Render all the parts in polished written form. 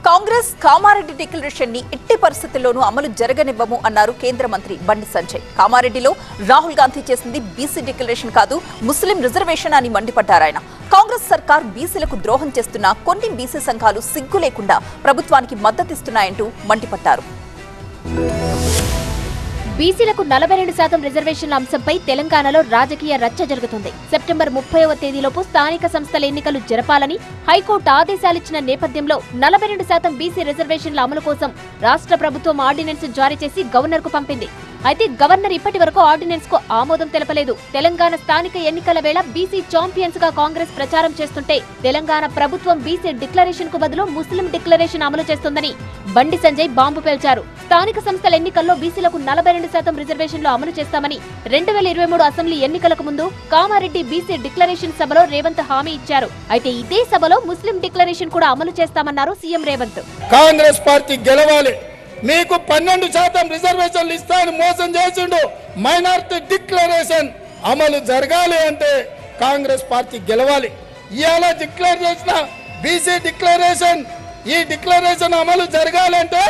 Congress Kamareddy declaration ని ఎట్టి పరిస్థితుల్లోనూ అమలు జరగనివ్వము అన్నారు కేంద్ర మంత్రి బండి సంజయ్. కామారెడ్డిలో రాహుల్ గాంధీ చేసింది బీసీ డిక్లరేషన్ కాదు, ముస్లిం రిజర్వేషన్ అని మండిపడ్డారాయన. కాంగ్రెస్ సర్కార్ బీసీలకు ద్రోహం చేస్తున్నా కొన్ని బీసీ సంఘాలు సిగ్గు లేకుండా ప్రభుత్వానికి మద్దతిస్తున్నాయంటూ మండిపడ్డారు. బీసీలకు 42% రిజర్వేషన్ల అంశంపై తెలంగాణలో రాజకీయ రచ్చ జరుగుతుంది. సెప్టెంబర్ 30వ తేదీలోపు స్థానిక సంస్థల ఎన్నికలు జరపాలని హైకోర్టు ఆదేశాలిచ్చిన నేపథ్యంలో 42% బీసీ రిజర్వేషన్ల అమలు కోసం రాష్ట్ర ప్రభుత్వం ఆర్డినెన్స్ జారీ చేసి గవర్నర్ కు పంపింది. అయితే గవర్నర్ ఇప్పటి వరకు ఆర్డినెన్స్ కు ఆమోదం తెలపలేదు. తెలంగాణ స్థానిక ఎన్నికల వేళ బీసీ ఛాంపియన్స్ గా కాంగ్రెస్ ప్రచారం చేస్తుంటే తెలంగాణ ప్రభుత్వం బీసీ డిక్లరేషన్ కు బదులు ముస్లిం డిక్లరేషన్ అమలు చేస్తుందని బండి సంజయ్ బాంబు పేల్చారు. స్థానిక సంస్థల ఎన్నికల్లో బీసీలకు 42% రిజర్వేషన్లు అమలు చేస్తామని 2023 అసెంబ్లీ ఎన్నికలకు ముందు కామారెడ్డి బీసీ డిక్లరేషన్ సభలో రేవంత్ హామీ ఇచ్చారు. అయితే ఇదే సభలో ముస్లిం డిక్లరేషన్ కూడా అమలు చేస్తామన్నారు సీఎం రేవంత్. కాంగ్రెస్ పార్టీ గెలవాలి, మీకు 12% రిజర్వేషన్లు ఇస్తాను మోసం చేసిండు. మైనారిటీ డిక్లరేషన్ అమలు జరగాలి అంటే కాంగ్రెస్ పార్టీ గెలవాలి. ఇవాళ డిక్లేర్ చేసిన బీసీ డిక్లరేషన్, ఈ డిక్లరేషన్ అమలు జరగాలంటే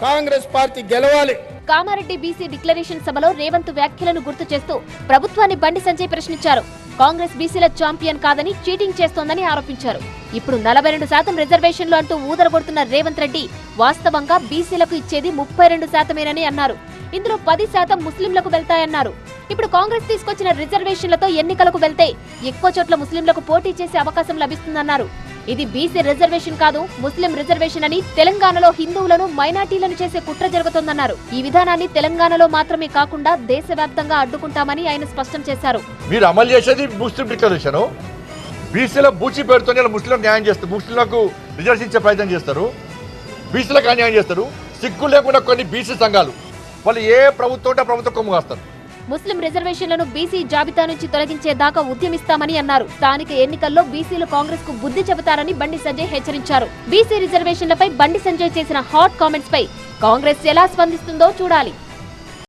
కాంగ్రెస్ పార్టీ గెలవాలి. కామారెడ్డి బీసీ డిక్లరేషన్ సభలో రేవంత్ వ్యాఖ్యలను గుర్తు చేస్తూ ప్రభుత్వాన్ని బండి సంజయ్ ప్రశ్నించారు. కాంగ్రెస్ బీసీల ఛాంపియన్ కాదని చీటింగ్ చేస్తోందని ఆరోపించారు. ఇప్పుడు 42% రిజర్వేషన్లు అంటూ ఊదరగొడుతున్న రేవంత్ రెడ్డి వాస్తవంగా బీసీలకు ఇచ్చేది 32%మేనని అన్నారు. ఇందులో 10% ముస్లింలకు వెళ్తాయన్నారు. ఇప్పుడు కాంగ్రెస్ తీసుకొచ్చిన రిజర్వేషన్లతో ఎన్నికలకు వెళ్తే ఎక్కువ చోట్ల ముస్లింలకు పోటీ చేసే అవకాశం లభిస్తుందన్నారు. ఇది బీసీ రిజర్వేషన్ కాదు, ముస్లిం రిజర్వేషన్ అని తెలంగాణలో హిందువులను మైనార్టీలను చేసే కుట్ర జరుగుతోందన్నారు. ఈ విధానాన్ని తెలంగాణలో మాత్రమే కాకుండా దేశవ్యాప్తంగా అడ్డుకుంటామని ఆయన స్పష్టం చేశారు. మీరు అమలు చేసేది ముస్లిం డిక్లరేషన్, బీసీల బూచి పేరుతో ముస్లింలకు న్యాయం చేస్తారు, ముస్లింలకు రిజర్వేషన్ ఇచ్చే ప్రయత్నం చేస్తారు, బీసీలకు అన్యాయం చేస్తారు. సిగ్గు లేకుండా కొన్ని బీసీ సంఘాలు వాళ్ళు ఏ ప్రభుత్వం కొమ్ము కాస్తారు. ముస్లిం రిజర్వేషన్లను బీసీ జాబితా నుంచి తొలగించేదాకా ఉద్యమిస్తామని అన్నారు. స్థానిక ఎన్నికల్లో బీసీలు కాంగ్రెస్ కు బుద్ధి చెబుతారని బండి సంజయ్ హెచ్చరించారు. బీసీ రిజర్వేషన్లపై బండి సంజయ్ చేసిన హాట్ కామెంట్స్ పై కాంగ్రెస్ ఎలా స్పందిస్తుందో చూడాలి.